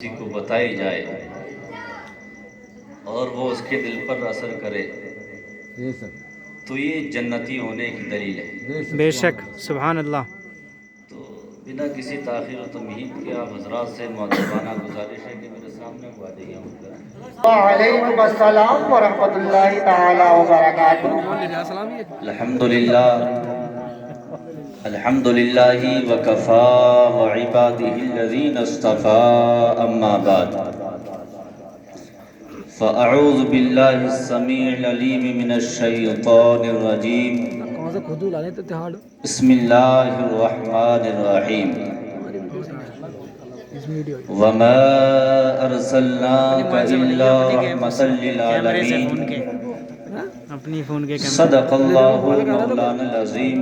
کسی کو بتائی جائے اور وہ اس کے دل پر اثر کرے تو یہ جنتی ہونے کی دلیل ہے۔ بے شک، سبحان اللہ۔ تو بنا کسی تاخیر و تمہید کے آپ حضرات سے معدبانہ گزارش ہے کہ میرے سامنے کو آ جائیے۔ وعلیکم السلام ورحمۃ اللہ تعالی وبرکاتہ۔ الحمد للہ وکفا وعبادہ الذین اصطفى اما بعد فاعوذ باللہ السمیع العلیم من الشیطان الرجیم بسم اللہ الرحمن الرحیم وما ارسلناک الا رحمۃ للعالمین اپنی فون کے صدق اللہ مولانا العظیم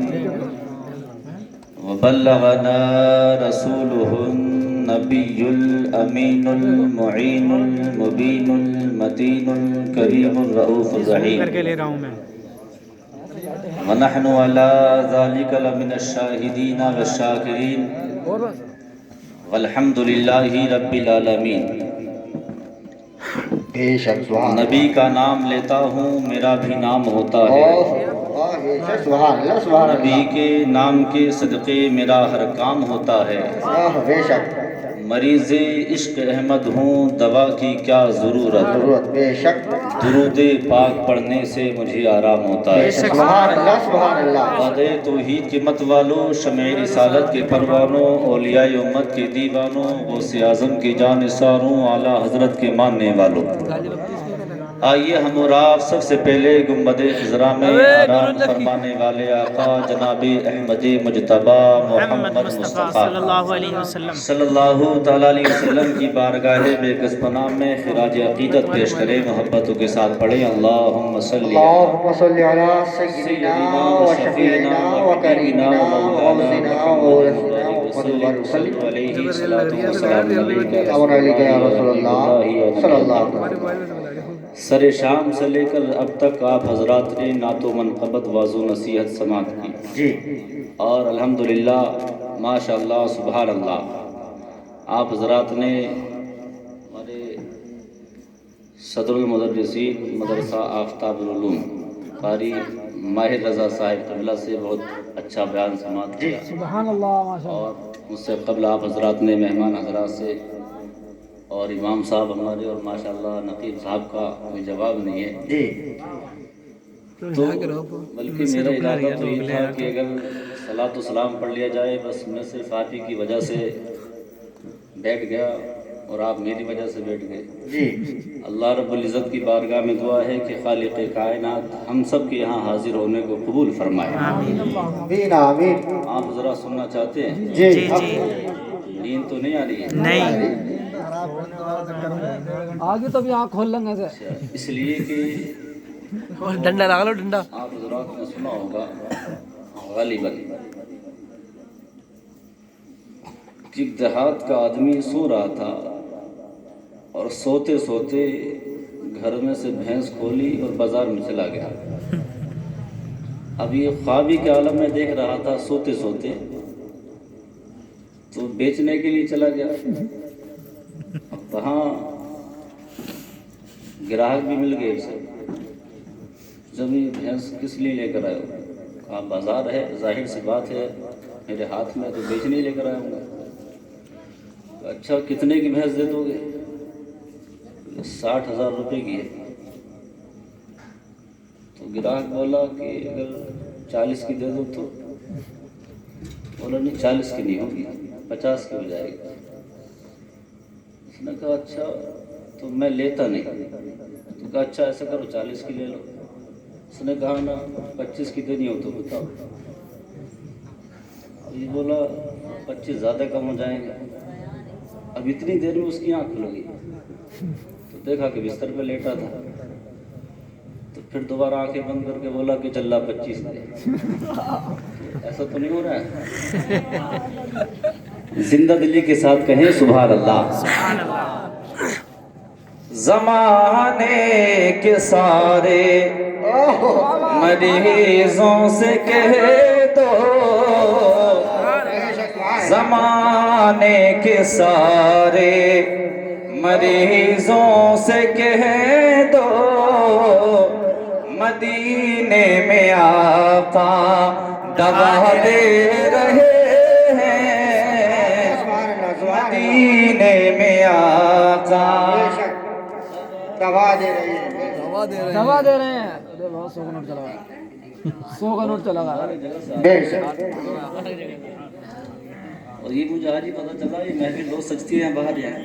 وبلغنا رسوله النبی الامین المعین المبین المتین الکریم الرؤوف الرحیم کر کے لے رہا ہوں میں۔ ونحن على ذلك لمن الشاہدین والشاکرین والحمد للہ رب العالمین۔ بے شک سبحان نبی کا نام لیتا ہوں میرا بھی نام ہوتا ہے، بے شک سبحان اللہ سبحان نبی اللہ۔ کے نام کے صدقے میرا ہر کام ہوتا ہے۔ بے شک مریض عشق احمد ہوں دوا کی کیا ضرورت، ضرورت بے شک درود پاک پڑھنے سے مجھے آرام ہوتا ہے۔ سبحان اللہ سبحان اللہ۔ وعدے توحید کے مت والوں، شمع رسالت کے پروانوں، اولیاء امت کے دیوانوں، غوث اعظم کے جانثاروں، اعلیٰ حضرت کے ماننے والوں، آئیے ہم اور آپ سب سے پہلے گنبد خضرا میں آرام فرمانے والے آقا جناب احمد مجتبی محمد مصطفیٰ صلی اللہ علیہ وسلم صلی اللہ تعالیٰ علیہ وسلم کی بارگاہ بے کس پناہ میں خراج عقیدت پیش کریں، محبتوں کے ساتھ پڑھیں اللہم صلی اللہم صلی علی سیدنا و شفیعنا و کریمنا و مولانا محمد وسلم علیہ السلام علیکہ اور علیکہ یا رسول اللہ صلی اللہ علیہ وسلم۔ سر شام سے لے کر اب تک آپ حضرات نے نعت و منقبت واضح نصیحت سماعت کی جی اور الحمدللہ ماشاءاللہ سبحان اللہ، آپ حضرات نے ہمارے صدر المدرسین مدرسہ آفتاب العلوم قاری ماہر رضا صاحب قبلہ سے بہت اچھا بیان سماعت کیا سبحان اللہ، ماشاءاللہ۔ اور اس سے قبل آپ حضرات نے مہمان حضرات سے اور امام صاحب ہمارے اور ماشاءاللہ نقیب صاحب کا کوئی جواب نہیں ہے جی تو بلکہ میرا ارادہ تو یہ تھا کہ اگر صلاۃ و سلام پڑھ لیا جائے، بس میں صرف آپ ہی کی وجہ سے بیٹھ گیا اور آپ میری وجہ سے بیٹھ گئے۔ جی اللہ رب العزت کی بارگاہ میں دعا ہے کہ خالق کائنات ہم سب کے یہاں حاضر ہونے کو قبول فرمائے۔ آمین آمین۔ آپ ذرا سننا چاہتے ہیں؟ جی جی جی نیند تو نہیں آ رہی ہے؟ نہیں، آگے تو بھی آنکھ کھول لیں گے اس لیے کہ ڈنڈا لگا لو ڈنڈا۔ آپ حضرات نے سنا ہوگا غالباً کہ ایک دیہات کا آدمی سو رہا تھا اور سوتے سوتے گھر میں سے بھینس کھولی اور بازار میں چلا گیا۔ اب یہ خوابی کے عالم میں دیکھ رہا تھا سوتے سوتے، تو بیچنے کے لیے چلا گیا۔ اب وہاں گراہک بھی مل گئے اسے، جب یہ بھینس کس لیے لے کر آئے ہو؟ کہا بازار ہے، ظاہر سی بات ہے میرے ہاتھ میں تو بیچنے لے کر آیا ہوں گا۔ اچھا کتنے کی بھینس دے دو گے؟ 60,000 روپے کی ہے۔ تو گراہک بولا کہ اگر 40 کی دے دو تو؟ بولا نہیں 40 کی نہیں ہوگی، 50 کی ہو جائے گی۔ اس نے کہا اچھا تو میں لیتا نہیں۔ تو کہا اچھا ایسا کرو 40 کی لے لو۔ اس نے کہا نا 25 کی دینی ہو تو بتاؤ۔ یہ بولا 25 زیادہ کم ہو جائیں گے۔ اب اتنی دیر میں اس کی آنکھ کھل گئی تو دیکھا کہ بستر پہ لیٹا تھا، تو پھر دوبارہ آنکھیں بند کر کے بولا کہ چل 25 دے۔ ایسا تو نہیں ہو رہا ہے؟ زندہ دلی کے ساتھ کہیں سبحان اللہ۔ زمانے کے سارے مریضوں سے کہہ دو زمانے کے سارے مریضوں سے کہہ دو مدینے میں آقا دوا دے رہے ہیں، مدینے میں آقا دوا دے رہے ہیں، دوا دے رہے ہیں. ارے بہت 100 کا نوٹ چلا گیا، 100 کا نوٹ چلا گیا. بے شک. اور یہ مجھے آج ہی پتہ چلا یہ محفل لوگ سجتی ہیں باہر جائیں.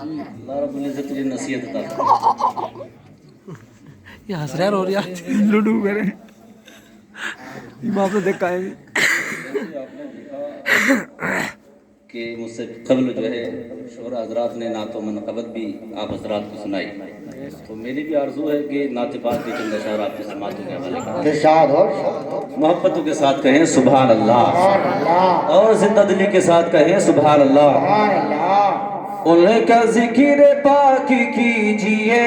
اللہ رب العزت تجھے نصیحت عطا فرمائے. یہ ہنس رہے ہیں رو رہا لڈو میرے آپ نے دیکھا ہے کہ مجھ سے قبل جو ہے شعراء حضرات نے نعت و منقبت بھی آپ حضرات کو سنائی، تو میری بھی آرزو ہے کہ نعت پاک کے چند اشعار آپ کے سماعتوں کے حوالے کریں. ارشاد ہو. محبتوں کے ساتھ کہیں سبحان اللہ، سبحان اللہ، اور زندہ دلی کے ساتھ کہیں سبحان اللہ. سبحان اللہ. ان کا ذکر پاک کیجئے،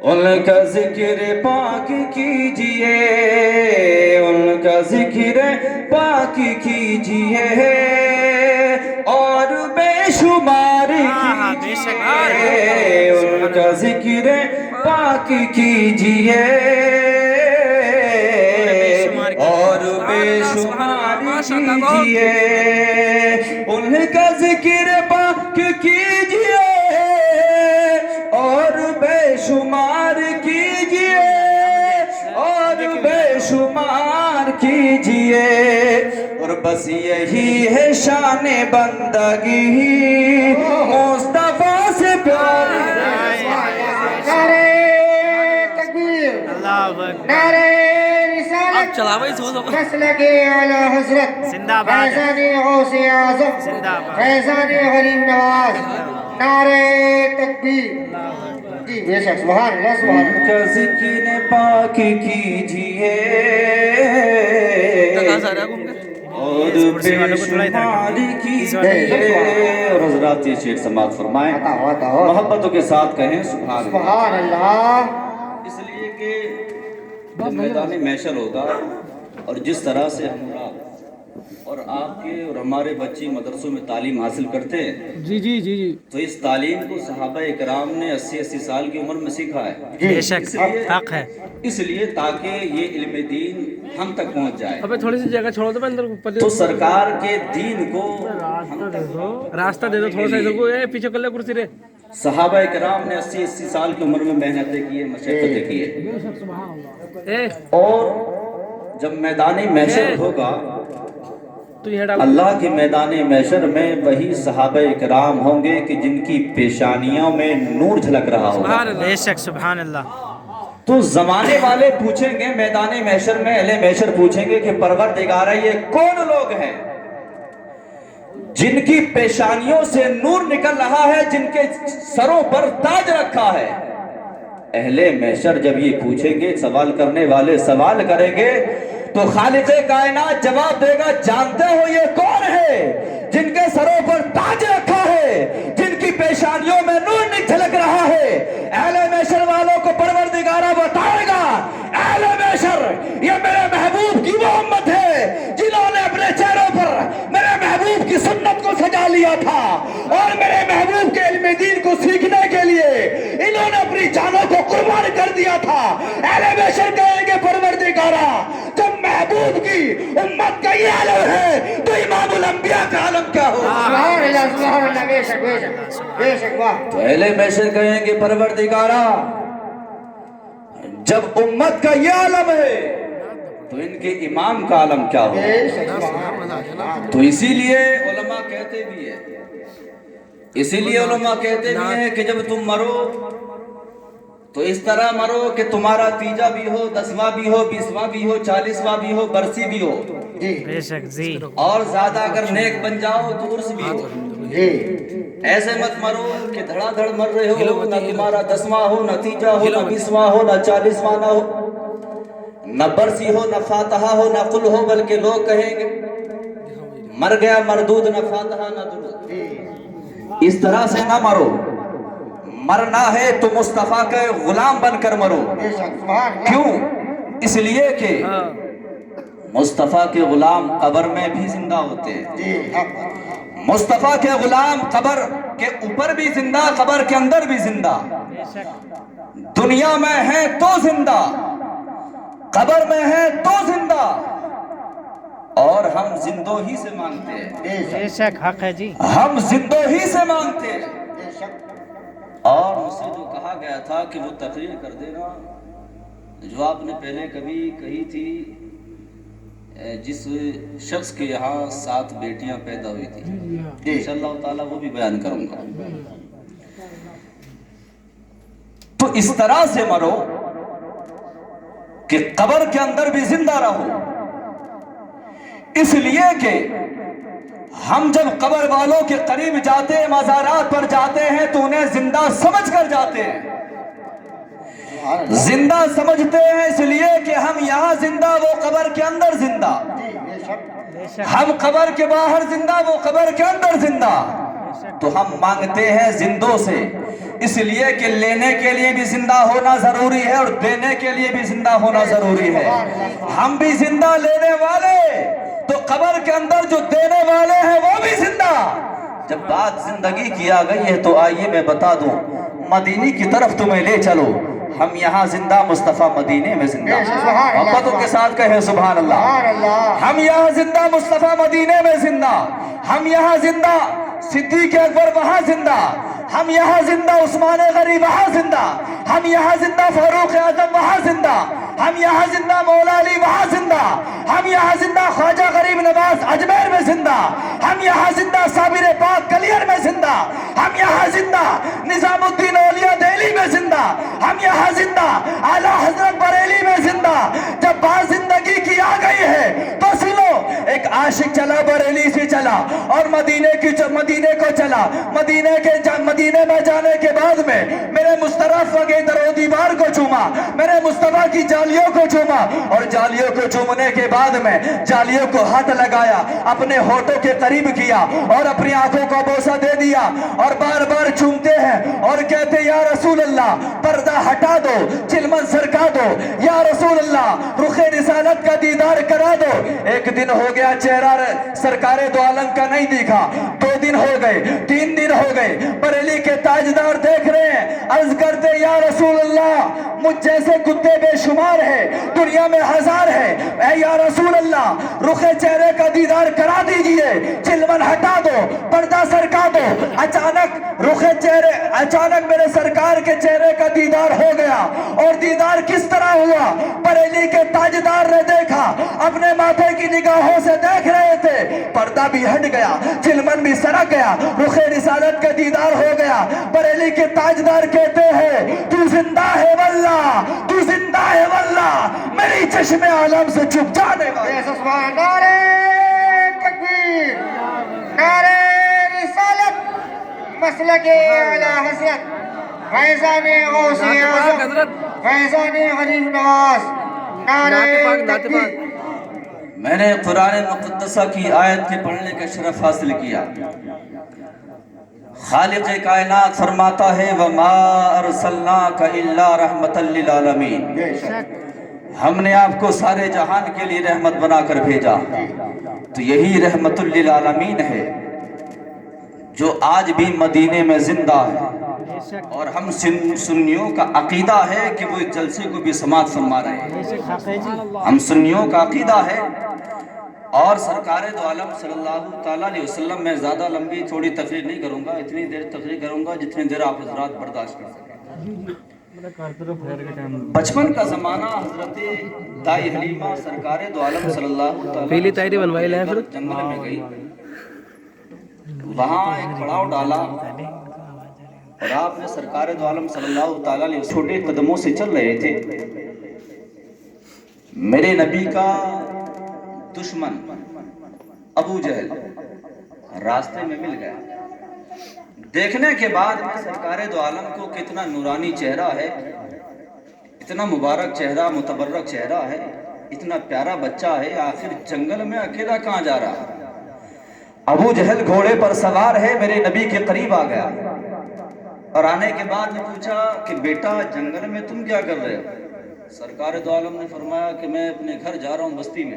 ان کا ذکر پاک کیجئے، ان کا ذکر پاک کیجئے، اور بے شمار کیجئے، ان کا ذکر پاک کیجئے، اور بے شمار کیجئے، ان کا ذکر پاک کیجئے، اور بے شمار کیجئے، اور بے شمار کیجئے، اور بس یہی ہے شان بندگی مصطفیٰ سے پیار. نعرے تکبیر، نعرے رسالت، چلا بھائی سو نسل کے اعلیٰ حضرت فیضان غوث اعظم، فیضان غریب نواز. نعرے تکبیر. جی بے شک. سبحان اللہ، سبحان ان اللہ. کا ذکر پاک کیجئے، اور بے شمار کیجئے. اور حضرات یہ شعر سماعت فرمائیں، عطا ہو، عطا ہو. محبتوں کے ساتھ کہیں سبحان اللہ. سبحان اللہ. اس لیے کہ جب میدان محشر ہوگا اور جس طرح سے ہمارا اور آپ کے اور ہمارے بچے مدرسوں میں تعلیم حاصل کرتے ہیں، جی جی جی جی تو اس تعلیم کو صحابہ اکرام نے 80 سال کی عمر میں سیکھا ہے. بے شک حق ہے. اس لیے تاکہ یہ علم دین ہم تک پہنچ جائے، ابے تھوڑی سی جگہ چھوڑو تو میں اندر تو سرکار کے دین کو ہم تک راستہ دے دو تھوڑا سا ادھر کو. اے پیچھے کر لے کرسی رے. صحابہ اکرام نے 80 سال کی عمر میں محنتیں کی، مشقتیں کی ہے. اے اور جب میدان محشر ہوگا، تو یہ ڈال. اللہ کے میدان محشر میں وہی صحابہ اکرام ہوں گے کہ جن کی پیشانیوں میں نور جھلک رہا ہوگا. بے شک سبحان اللہ. تو زمانے والے پوچھیں گے میدان محشر میں، اہل محشر پوچھیں گے کہ پروردگارہ یہ کون لوگ ہیں جن کی پیشانیوں سے نور نکل رہا ہے، جن کے سروں پر تاج رکھا ہے. اہل محشر جب یہ پوچھیں گے، سوال کرنے والے سوال کریں گے، تو خالق کائنات جواب دے گا، جانتے ہو یہ کون ہے جن کے سروں پر تاج رکھا ہے، جن کی پیشانیوں میں نور جھلک رہا ہے. اہل محشر والوں کو پروردگارہ بتائے گا، اہل محشر یہ میرے محبوب کی وہ امت ہے جنہوں نے اپنے چہروں پر میرے محبوب کی سنت کو سجا لیا تھا، اور میرے محبوب کے علم دین کو سیکھنے کے لیے انہوں نے اپنی جانوں کو قربان کر دیا تھا. اہل محشر کہیں گے پروردگارہ جب محبوب کی امت کا یہ عالم ہے تو امام الانبیاء کا عالم کیا ہو. سبحان اللہ، سبحان اللہ. بے شک، بے شک، بے شک. واہ. تو اہل محشر کہیں گے پروردگارہ جب امت کا یہ عالم ہے تو ان کے امام کا عالم کیا ہو. بے شک. سبحان اللہ. تو اسی لیے علماء کہتے بھی ہیں، اسی لیے علماء کہتے بھی ہیں کہ جب تم مرو تو اس طرح مرو کہ تمہارا تیجا بھی ہو، 10واں بھی ہو، 20واں بھی ہو، 40واں بھی ہو، برسی بھی ہو. جی بے شک جی. اور زیادہ اگر نیک بن جاؤ تو عرس بھی ہو. جی. ایسے مت مرو کہ دھڑا دھڑ مر رہے ہو، نہ تمہارا 10واں ہو، نہ تیجا ہو، نہ 20واں ہو، نہ 40واں نہ ہو، نہ برسی ہو، نہ فاتحہ ہو، نہ قل ہو، بلکہ لوگ کہیں گے مر گیا مردود، نہ فاتحہ نہ درود. اس طرح سے نہ مرو. مرنا ہے تو مصطفیٰ کے غلام بن کر مرو. بے شک. سبحان اللہ. کیوں؟ اس لیے کہ مصطفیٰ کے غلام قبر میں بھی زندہ ہوتے ہیں. جی حق مصطفیٰ کے غلام قبر کے اوپر بھی زندہ، قبر کے اندر بھی زندہ. دنیا میں ہے تو زندہ، قبر میں ہے تو زندہ، اور ہم زندوں ہی سے مانگتے ہیں. بے شک حق ہے جی. ہم زندوں ہی سے مانگتے ہیں. بے شک اور مجھ سے جو کہا گیا تھا کہ وہ تقریر کر دینا جو آپ نے پہلے کبھی کہی تھی، جس شخص کے یہاں 7 بیٹیاں پیدا ہوئی تھی، انشاءاللہ تعالیٰ وہ بھی بیان کروں گا. تو اس طرح سے مرو کہ قبر کے اندر بھی زندہ رہو. اس لیے کہ ہم جب قبر والوں کے قریب جاتے ہیں، مزارات پر جاتے ہیں، تو انہیں زندہ سمجھ کر جاتے ہیں. زندہ سمجھتے ہیں اس لیے کہ ہم یہاں زندہ، وہ قبر کے اندر زندہ. ہم قبر کے باہر زندہ، وہ قبر کے اندر زندہ. تو ہم مانگتے ہیں زندوں سے، اس لیے کہ لینے کے لیے بھی زندہ ہونا ضروری ہے اور دینے کے لیے بھی زندہ ہونا ضروری ہے. ہم بھی زندہ لینے والے، تو قبر کے اندر جو دینے والے ہیں وہ بھی زندہ. جب بات زندگی کی آ گئی ہے تو آئیے میں بتا دوں، مدینے کی طرف تمہیں لے چلو. ہم یہاں زندہ، مصطفیٰ مدینے میں زندہ. محبتوں کے ساتھ کہیں سبحان اللہ. ہم یہاں زندہ، مصطفیٰ مدینے میں زندہ. ہم یہاں زندہ، صدیق اکبر وہاں زندہ. ہم یہاں زندہ، عثمان غنی وہاں زندہ. ہم یہاں زندہ، فاروق اعظم وہاں زندہ. ہم یہاں زندہ، مولا علی وہاں زندہ. ہم یہاں زندہ، خواجہ غریب نواز اجمیر میں زندہ. ہم یہاں زندہ، صابر پاک کلیر میں زندہ. ہم یہاں زندہ، نظام الدین اولیاء دہلی میں زندہ. ہم یہاں زندہ، اعلیٰ حضرت بریلی میں زندہ. جب بات زندگی کی آ گئی ہے تو سنو، ایک عاشق چلا، بریلی سے چلا اور مدینے کو چلا. مدینے میں جانے کے بعد میں میرے مصطفیٰ کے در و دیوار کو چوما، میرے مصطفیٰ کی جالیوں کو چوما، اور جالیوں کو چومنے کے بعد میں جالیوں کو ہاتھ لگایا، اپنے ہونٹوں کے قریب کیا اور اپنی آنکھوں کو بوسہ دے دیا، اور بار بار چومتے ہیں اور کہتے یا رسول اللہ پردہ ہٹا دو، چلمن سرکا دو، یا رسول اللہ رخ رسالت کا دیدار کرا دو. ایک دن ہو گیا چہرہ سرکار دو عالم کا نہیں دیکھا، 2 دن ہو گئے، 3 دن ہو گئے، بریلی کے تاجدار دیکھ رہے ہیں، عرض کرتے یا رسول اللہ مجھ جیسے کتے بے شمار ہے، دنیا میں 1000 ہے، اے یا رسول اللہ رخ چہرے کا دیدار کرا دیجئے، چلمن ہٹا دو، پردہ سرکا دو. اچانک میرے سرکار کے چہرے کا دیدار ہو گیا. اور دیدار کس طرح ہوا؟ بریلی کے تاجدار نے دیکھا، اپنے ماتھے کی نگاہوں سے دیکھ رہے تھے، پردہ بھی ہٹ گیا، چلمن بھی سرک گیا، رخ رسالت کا دیدار ہو گیا. بریلی کے تاجدار کہتے ہیں تو زندہ ہے واللہ، تو زندہ ہے واللہ، میری چشم عالم سے چھپ جانے والا. نعرہ تکبیر، نعرہ رسالت، مسلک اعلیٰ حضرت فیضان غوث اعظم، فیضان غریب نواز. نعرہ تکبیر. میں نے قرآن مقدسہ کی آیت کے پڑھنے کا شرف حاصل کیا. خالق کائنات فرماتا ہے وَمَا أَرْسَلْنَاكَ إِلَّا رَحْمَةً لِلْعَالَمِينَ، ہم نے آپ کو سارے جہان کے لیے رحمت بنا کر بھیجا. تو یہی رحمت للعالمین ہے جو آج بھی مدینے میں زندہ ہے. اور ہم سنیوں کا عقیدہ ہے کہ وہ اس جلسے کو بھی سماعت فرما رہے ہیں. ہم سنیوں کا عقیدہ ہے. اور سرکار دو عالم صلی اللہ تعالیٰ علیہ وسلم میں زیادہ لمبی تھوڑی تقریر نہیں کروں گا، اتنی دیر تقریر کروں گا جتنی دیر آپ حضرات برداشت کر سکیں. بچپن کا زمانہ حضرت دائی حلیمہ سرکار دو عالم صلی اللہ تعالیٰ جنگل میں گئی. وہاں ایک پڑاؤ ڈالا اور آپ نے سرکار دو عالم صلی اللہ تعالیٰ علیہ وسلم چھوٹے قدموں سے چل رہے تھے. میرے نبی کا دشمن ابو جہل راستے میں مل گیا. دیکھنے کے بعد میں سرکار دو عالم کو کتنا نورانی چہرہ ہے، اتنا مبارک چہرہ، متبرک چہرہ ہے، اتنا پیارا بچہ ہے، آخر جنگل میں اکیلا کہاں جا رہا ہے. ابو جہل گھوڑے پر سوار ہے، میرے نبی کے قریب آ گیا اور آنے کے بعد نے پوچھا کہ بیٹا جنگل میں تم کیا کر رہے ہو؟ سرکار دو عالم نے فرمایا کہ میں اپنے گھر جا رہا ہوں بستی میں.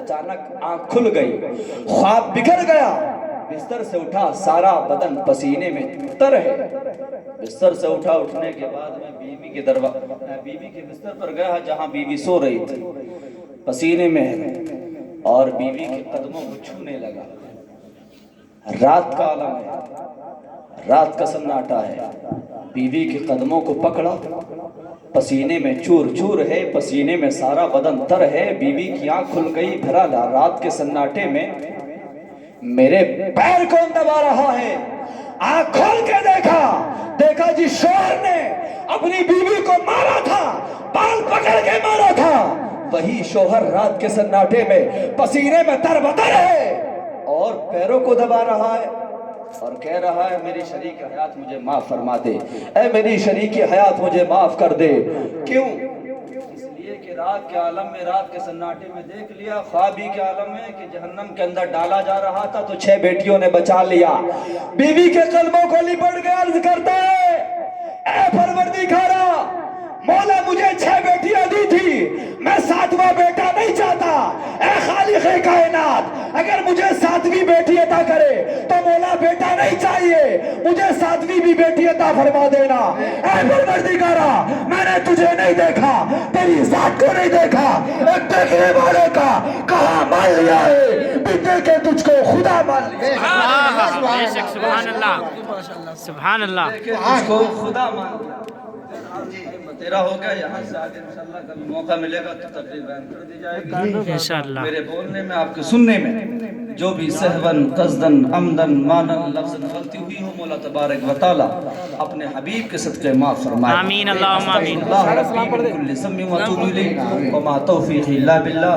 اچانک آنکھ کھل گئی، خواب بکھر گیا، بستر سے اٹھا، سارا بدن پسینے میں تر ہے۔ بستر سے اٹھا، اٹھنے کے بعد میں بیوی کے بستر پر گیا جہاں بیوی سو رہی تھی، پسینے میں ہے، اور بیوی کے قدموں کو چھونے لگا۔ رات کا عالم ہے، رات کا سناٹا ہے، بیوی کے قدموں کو پکڑا، پسینے میں چور چور ہے، پسینے میں سارا بدن تر ہے، بیوی کی آنکھ کھل گئی، بھرا رات کے سناٹے میں میرے پیر کون دبا رہا ہے؟ آنکھ کھول کے دیکھا جی شوہر نے اپنی بیوی کو مارا تھا، بال پکڑ کے مارا تھا، وہی شوہر رات کے سناٹے میں پسینے میں تر بتر ہے اور پیروں کو دبا رہا ہے اور کہہ رہا ہے میری شریک حیات مجھے معاف فرما دے، اے میری شریک حیات مجھے معاف کر دے۔ کیوں؟ اس لیے کہ رات کے عالم میں، رات کے سناٹے میں دیکھ لیا، خوابی کے عالم میں کہ جہنم کے اندر ڈالا جا رہا تھا تو 6 بیٹیوں نے بچا لیا۔ بیوی کے قلبوں کو لپٹ کے عرض کرتا ہے، اے پروردگارا، مولا مجھے 6 بیٹیاں دی تھی، میں 7واں بیٹا نہیں چاہتا، اے خالق کائنات اگر مجھے 7ویں بیٹی عطا کرے تو مولا بیٹا نہیں چاہیے، مجھے 7ویں بھی بیٹی عطا فرما دینا۔ اے پروردگارا، میں نے تجھے نہیں دیکھا، تیری ذات کو نہیں دیکھا، ایک دیکھنے والے کا کہاں مان لیا ہے، بیٹے کے تجھ کو خدا مان لیا۔ بے شک، سبحان اللہ، سبحان اللہ۔ تجھ کو خدا مان لیا۔ تیرا ہو گیا، یہاں سے آگے انشاءاللہ کبھی موقع ملے گا تو تقریر بیان کر دی جائے گی انشاءاللہ۔ میرے بولنے میں، آپ کے سننے میں جو بھی سہون، قصدن، عمدن، مانن، لفظن غلطی ہوئی ہو، مولا تبارک و تعالی اپنے حبیب کے صدقے معاف فرمائے۔ آمین، اللہم آمین۔ اللہ ربی من کل ذنب و اتوب الیہ وما توفیقی الا باللہ۔